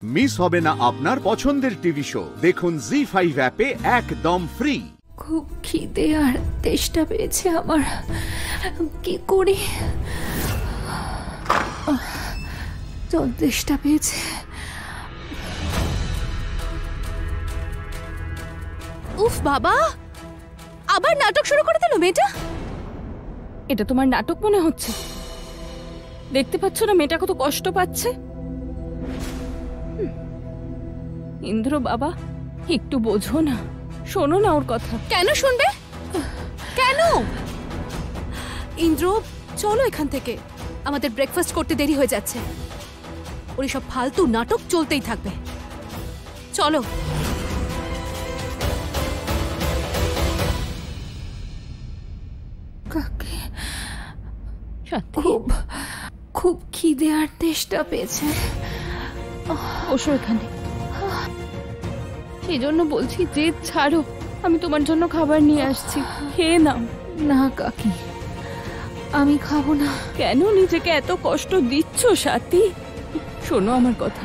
Miss হবে না আপনার পছন্দের টিভি শো। দেখুন জি5 অ্যাপে একদম ফ্রি। খুব খিদে আর তেষ্টা পেয়েছে আমার, কি করি? জল তেষ্টা পেয়েছে। উফ বাবা, আবার নাটক শুরু করে দিল মেয়েটা। এটা তোমার নাটক মনে হচ্ছে? দেখতে পাচ্ছ না মেয়েটা কত কষ্ট পাচ্ছে? ইন্দ্র বাবা, একটু বোঝো না, শোনো না ওর কথা। কেন শুনবে? কেন? ইন্দ্র, চলো এখান থেকে, আমাদের ব্রেকফাস্ট করতে দেরি হয়ে যাচ্ছে। ওর সব ফালতু নাটক চলতেই থাকবে। চলো। কাকে খুব খুব খিদে আর তেষ্টা পেয়েছে। বসো এখানে। সেই জন্য বলছি যে ছাড়ো, আমি তোমার জন্য খাবার নিয়ে আসছি, খেয়ে নাও। না কাকি, আমি খাবো না। কেন নিজেকে এত কষ্ট দিচ্ছ সাথী? শোনো আমার কথা।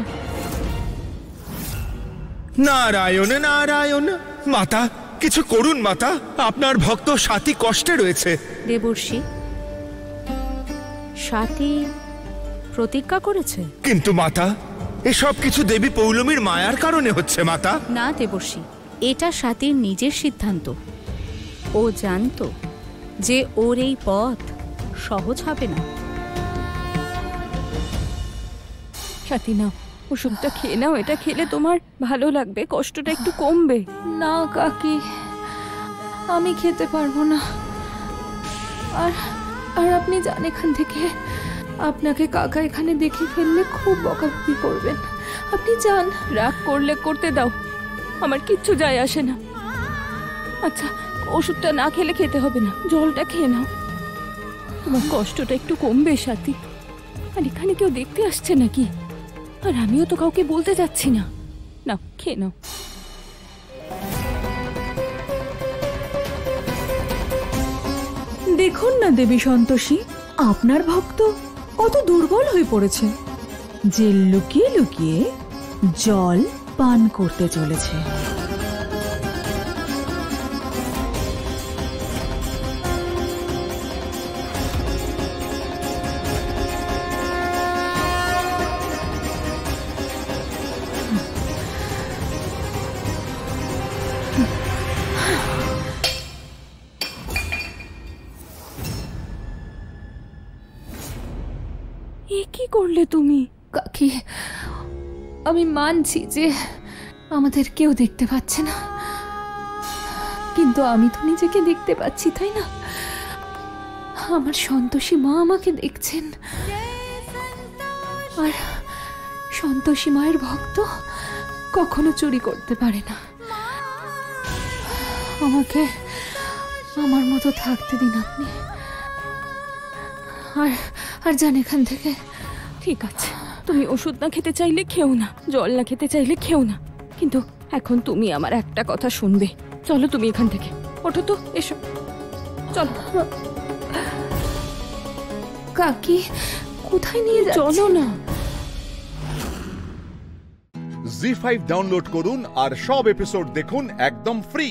নারায়ণ নারায়ণ। মাতা, কিছু করুন মাতা, আপনার ভক্ত সাথী কষ্টে রয়েছে। দেবর্ষি, সাথী প্রতিজ্ঞা করেছে। কিন্তু মাতা, এসব কিছু দেবী পৌলমীর মায়ার কারণে হচ্ছে মাতা। না দেবর্ষি, এটা সাথীর নিজের সিদ্ধান্ত। ও জানতো যে ওর এই পথ সহজ হবে না। সাথী নাও, ওষুধটা খেয়ে নাও, এটা খেলে তোমার ভালো লাগবে, কষ্টটা একটু কমবে। না কাকি, আমি খেতে পারবো না। আর আর আপনি যান এখান থেকে, আপনাকে কাকা এখানে দেখে ফেললে খুব বকাবকি করবেন। আপনি যান। রাগ করলে করতে দাও, আমার কিচ্ছু যায় আসে না। আচ্ছা, ওষুধটা না খেলে খেতে হবে না, জলটা খেয়ে নাও, তোমার কষ্টটা একটু কমবে সাথী। আর এখানে কেউ দেখতে আসছে নাকি? আর আমিও তো কাউকে বলতে যাচ্ছি না। নাও, খেয়ে নাও। দেখুন না দেবী সন্তোষী, আপনার ভক্ত কত দুর্বল হয়ে পড়েছে, যে লুকিয়ে লুকিয়ে জল পান করতে চলেছে। কি করলে তুমি? কাকি, আমি মানছি যে আমাদের কেউ দেখতে পাচ্ছে না, কিন্তু আমি তো নিজেকে দেখতে পাচ্ছি, তাই না? আমার সন্তোষী মা আমাকে দেখছেন, আর সন্তোষী মায়ের ভক্ত কখনো চুরি করতে পারে না। আমাকে আমার মতো থাকতে দিন আপনি। আর যান এখান থেকে। ঠিক আছে, তুমি ওষুধ না খেতে চাইলে খেও না, জল না খেতে চাইলে খেও না, কিন্তু এখন তুমি আমার একটা কথা শুনবে। চলো তুমি এখান থেকে, ওঠো তো, এসো, চলো। কাকি, কোথায় নিয়ে যাচ্ছ? চলো না। জি5 ডাউনলোড করুন আর সব এপিসোড দেখুন একদম ফ্রি।